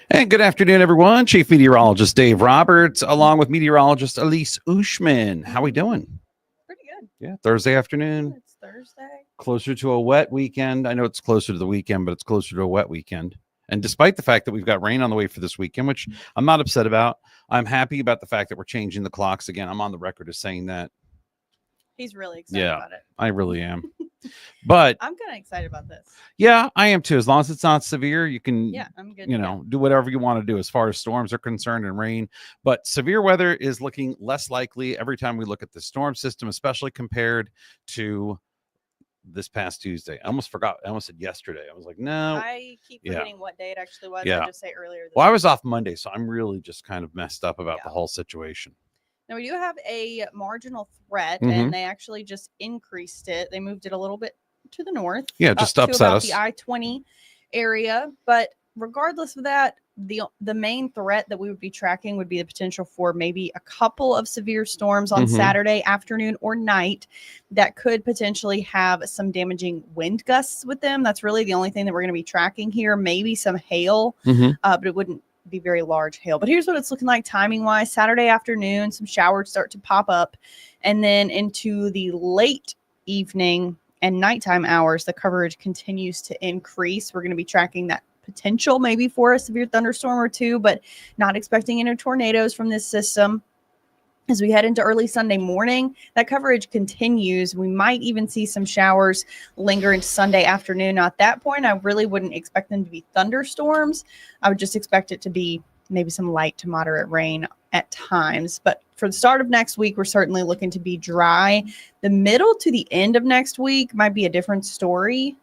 And good afternoon, everyone. Chief Meteorologist Dave Roberts, along with meteorologist Elise Ushman. How we doing? Pretty good. Yeah, Thursday afternoon. It's Thursday. Closer to a wet weekend. I know it's closer to the weekend, but it's closer to a wet weekend. And despite the fact that we've got rain on the way for this weekend, which I'm not upset about, I'm happy about the fact that we're changing the clocks again. I'm on the record as saying that. He's really excited about it. I really am. But I'm kind of excited about this. Yeah, I am too. As long as it's not severe, you can, I'm good. Do whatever you want to do as far as storms are concerned and rain. But severe weather is looking less likely every time we look at the storm system, especially compared to this past Tuesday. I almost forgot. I almost said yesterday. I was like, no. I keep forgetting what day it actually was. Yeah. I just say earlier. I was off Monday, so I'm really just kind of messed up about the whole situation. Now, we do have a marginal threat, and they actually just increased it. They moved it a little bit to the north. Yeah, just to upset us. The I-20 area. But regardless of that, the main threat that we would be tracking would be the potential for maybe a couple of severe storms on Saturday afternoon or night that could potentially have some damaging wind gusts with them. That's really the only thing that we're going to be tracking here. Maybe some hail, but it wouldn't be very large hail. But here's what it's looking like timing wise. Saturday afternoon, some showers start to pop up, and then into the late evening and nighttime hours, the coverage continues to increase. We're going to be tracking that potential maybe for a severe thunderstorm or two, but not expecting any tornadoes from this system. As we head into early Sunday morning, that coverage continues. We might even see some showers linger into Sunday afternoon. Now, at that point, I really wouldn't expect them to be thunderstorms. I would just expect it to be maybe some light to moderate rain at times. But for the start of next week, we're certainly looking to be dry. The middle to the end of next week might be a different story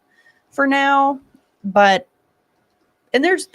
for now. And there's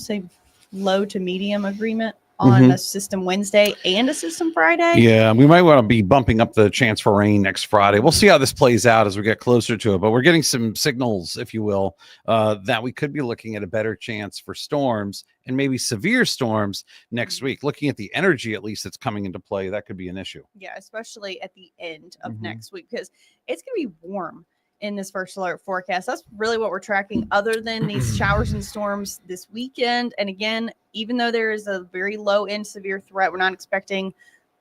say low to medium agreement on a system Wednesday and a system Friday. Yeah, we might want to be bumping up the chance for rain next Friday. We'll see how this plays out as we get closer to it, but we're getting some signals, if you will, that we could be looking at a better chance for storms and maybe severe storms next week. Looking at the energy, at least, that's coming into play, that could be an issue. Yeah, especially at the end of next week, because it's going to be warm in this first alert forecast. That's really what we're tracking, other than these showers and storms this weekend. And again, even though there is a very low end severe threat, we're not expecting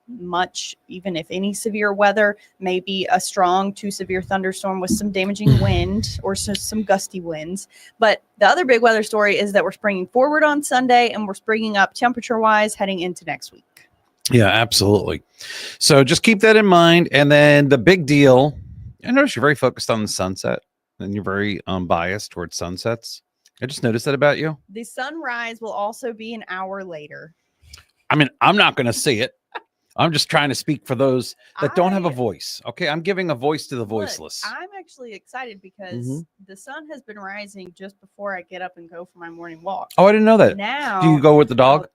much, even if any severe weather. Maybe a strong to severe thunderstorm with some damaging wind or some gusty winds. But the other big weather story is that we're springing forward on Sunday, and we're springing up temperature wise heading into next week. Yeah, absolutely. So just keep that in mind. And then the big deal, I notice you're very focused on the sunset, and you're very biased towards sunsets. I just noticed that about you. The sunrise will also be an hour later. I mean, I'm not going to see it. I'm just trying to speak for those that don't have a voice. Okay, I'm giving a voice to the voiceless. I'm actually excited because the sun has been rising just before I get up and go for my morning walk. Oh, I didn't know that. Now, do you go with the dog?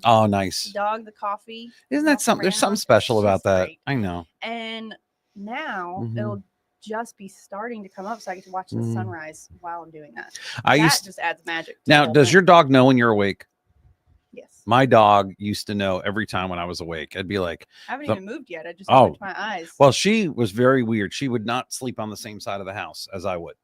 Oh, nice. The dog, the coffee. Isn't that something? There's something special about that. Great. I know. And now it'll just be starting to come up, so I get to watch the sunrise while I'm doing that. That just adds magic. Now, does your dog know when you're awake? Yes. My dog used to know every time when I was awake. I'd be like, I haven't even moved yet. I just opened my eyes. Well, she was very weird. She would not sleep on the same side of the house as I would.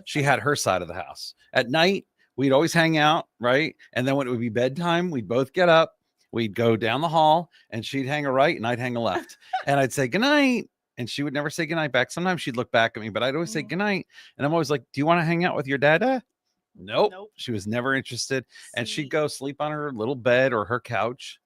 She had her side of the house. At night, we'd always hang out, right? And then when it would be bedtime, we'd both get up. We'd go down the hall, and she'd hang a right, and I'd hang a left. And I'd say goodnight, and she would never say goodnight back. Sometimes she'd look back at me, but I'd always say goodnight. And I'm always like, do you want to hang out with your dada? Nope. She was never interested. And she'd go sleep on her little bed or her couch.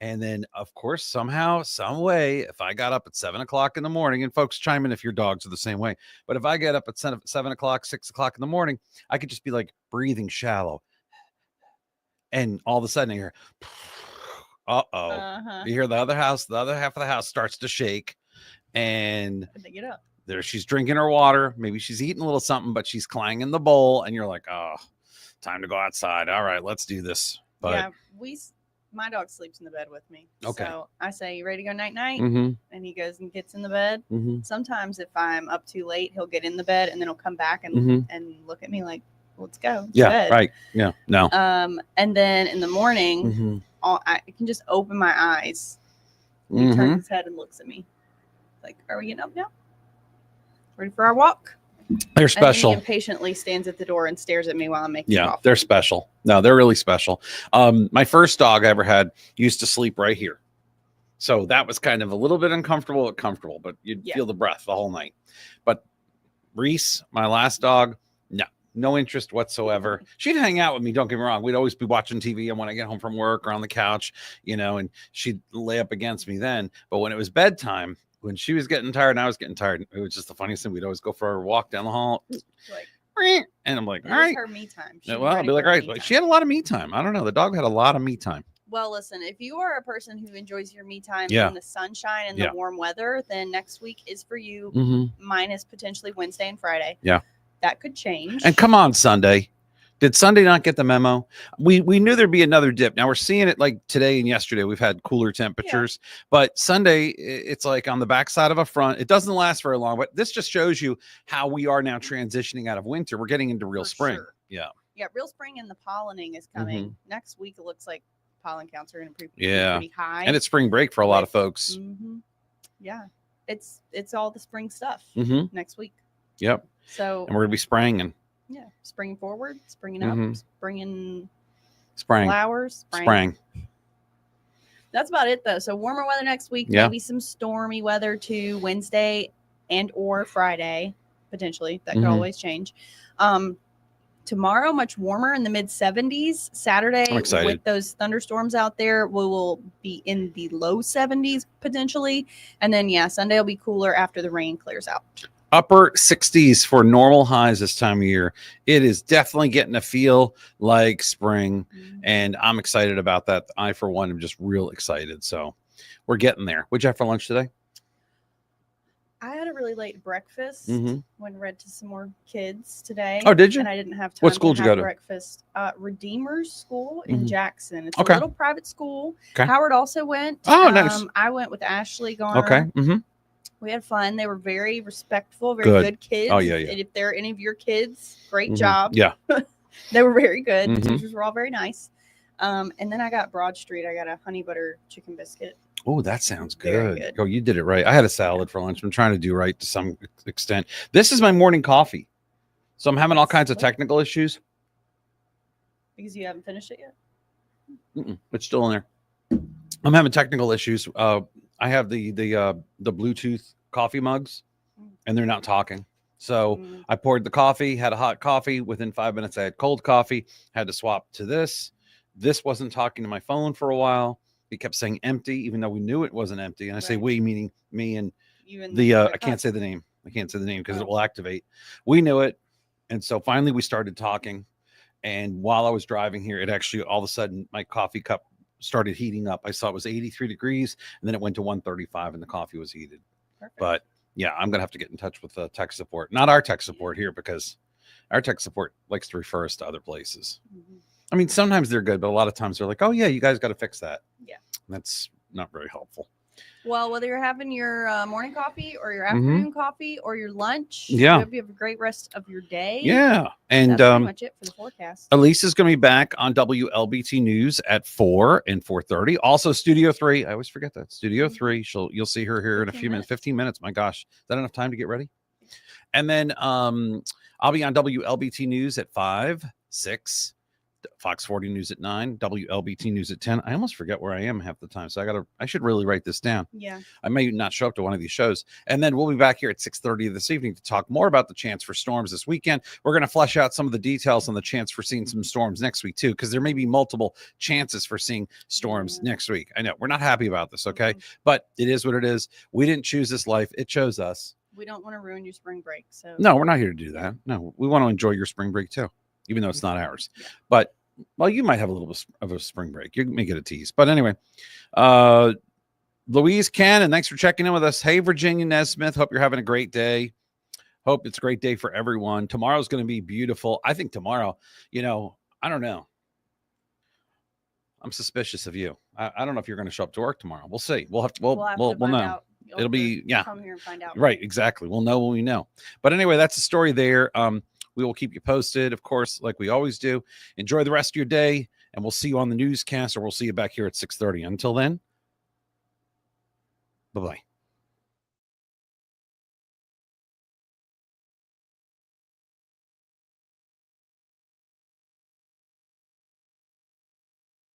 And then, of course, somehow, some way, if I got up at 7 o'clock in the morning, and folks chime in if your dogs are the same way, but if I get up at 7 o'clock, 6 o'clock in the morning, I could just be like breathing shallow. And all of a sudden I hear, you hear the other half of the house starts to shake. And they get up. There she's drinking her water. Maybe she's eating a little something, but she's clanging the bowl. And you're like, oh, time to go outside. All right, let's do this. But yeah, my dog sleeps in the bed with me. Okay. So I say, you ready to go night-night? And he goes and gets in the bed. Sometimes if I'm up too late, he'll get in the bed, and then he'll come back and look at me like, let's go. Yeah, right. Yeah, no. And then in the morning, I can just open my eyes. He turns his head and looks at me. Like, are we getting up now? Ready for our walk? They're And then special. he impatiently stands at the door and stares at me while I'm making coffee. They're special. No, they're really special. My first dog I ever had used to sleep right here. So that was kind of a little bit uncomfortable, but comfortable, but you'd feel the breath the whole night. But Reese, my last dog, no interest whatsoever. She'd hang out with me. Don't get me wrong. We'd always be watching TV. And when I get home from work or on the couch, and she'd lay up against me then. But when it was bedtime, when she was getting tired and I was getting tired, it was just the funniest thing. We'd always go for a walk down the hall. And I'm like, all right. Her me time. Well, I'll be like, all right. But she had a lot of me time. I don't know. The dog had a lot of me time. Well, listen, if you are a person who enjoys your me time Yeah. in the sunshine and the warm weather, then next week is for you, minus potentially Wednesday and Friday. Yeah. That could change. And come on, Sunday. Did Sunday not get the memo? We knew there'd be another dip. Now we're seeing it like today and yesterday. We've had cooler temperatures, but Sunday it's like on the backside of a front. It doesn't last very long, but this just shows you how we are now transitioning out of winter. We're getting into real spring. Sure. Yeah. Yeah, real spring and the pollinating is coming. Next week, it looks like pollen counts are going to be pretty high. And it's spring break for a lot of folks. Yeah. It's all the spring stuff next week. Yep. So and we're going to be spraying and springing forward, springing up, springing spraying flowers, spraying. That's about it though. So warmer weather next week, maybe some stormy weather too Wednesday and or Friday potentially. That could always change. Tomorrow, much warmer in the mid 70s. Saturday, with those thunderstorms out there, we will be in the low 70s potentially. And then, Sunday will be cooler after the rain clears out. Upper 60s for normal highs this time of year. It is definitely getting to feel like spring, and I'm excited about that. I, for one, am just real excited. So we're getting there. What'd you have for lunch today? I had a really late breakfast. Went and read to some more kids today. Oh, did you? And I didn't have time. What school did you go to? Breakfast. Redeemer's School in Jackson. It's a little private school. Okay. Howard also went. Oh, nice. I went with Ashley Garner. Okay. We had fun. They were very respectful, very good kids. Oh, yeah. And if they're any of your kids, great job. Yeah. They were very good. The teachers were all very nice. And then I got Broad Street. I got a honey butter chicken biscuit. Oh, that sounds good. Oh, you did it right. I had a salad for lunch. I'm trying to do right to some extent. This is my morning coffee. So I'm having all kinds of technical issues. Because you haven't finished it yet? It's still in there. I'm having technical issues. I have the Bluetooth coffee mugs, and they're not talking. So I poured the coffee, had a hot coffee. Within 5 minutes, I had cold coffee. Had to swap to this. This wasn't talking to my phone for a while. It kept saying empty, even though we knew it wasn't empty. And I say we, meaning me and the I can't say the name. I can't say the name because it will activate. We knew it. And so finally we started talking. And while I was driving here, it actually all of a sudden my coffee cup started heating up. I saw it was 83 degrees, and then it went to 135 and the coffee was heated. Perfect. But yeah, I'm going to have to get in touch with tech support. Not our tech support here, because our tech support likes to refer us to other places. I mean, sometimes they're good, but a lot of times they're like, oh, yeah, you guys got to fix that. Yeah. That's not very helpful. Well, whether you're having your morning coffee or your afternoon coffee or your lunch, you have a great rest of your day. Yeah. And that's pretty much it for the forecast. Elise is going to be back on WLBT News at 4 and 4:30. Also, Studio 3. I always forget that. Studio 3. You'll see her here in a few minutes. 15 minutes. My gosh. Is that enough time to get ready? And then I'll be on WLBT News at 5, 6. Fox 40 News at 9, WLBT News at 10. I almost forget where I am half the time, so I should really write this down. Yeah, I may not show up to one of these shows, and then we'll be back here at 6:30 this evening to talk more about the chance for storms this weekend. We're going to flesh out some of the details on the chance for seeing some storms next week too, because there may be multiple chances for seeing storms next week. I know we're not happy about this, okay, but it is what it is. We didn't choose this life; it chose us. We don't want to ruin your spring break, so no, we're not here to do that. No, we want to enjoy your spring break too, even though it's not ours. But well, you might have a little bit of a spring break. You may get a tease. But anyway, Louise, Ken, and thanks for checking in with us. Hey, Virginia Nesmith. Hope you're having a great day. Hope it's a great day for everyone. Tomorrow's going to be beautiful. I think tomorrow, I don't know. I'm suspicious of you. I don't know if you're going to show up to work tomorrow. We'll see. We'll know. Out. It'll be, come here and find out. Right. Exactly. We'll know when we know. But anyway, that's the story there. We will keep you posted, of course, like we always do. Enjoy the rest of your day, and we'll see you on the newscast, or we'll see you back here at 6:30. Until then, bye-bye.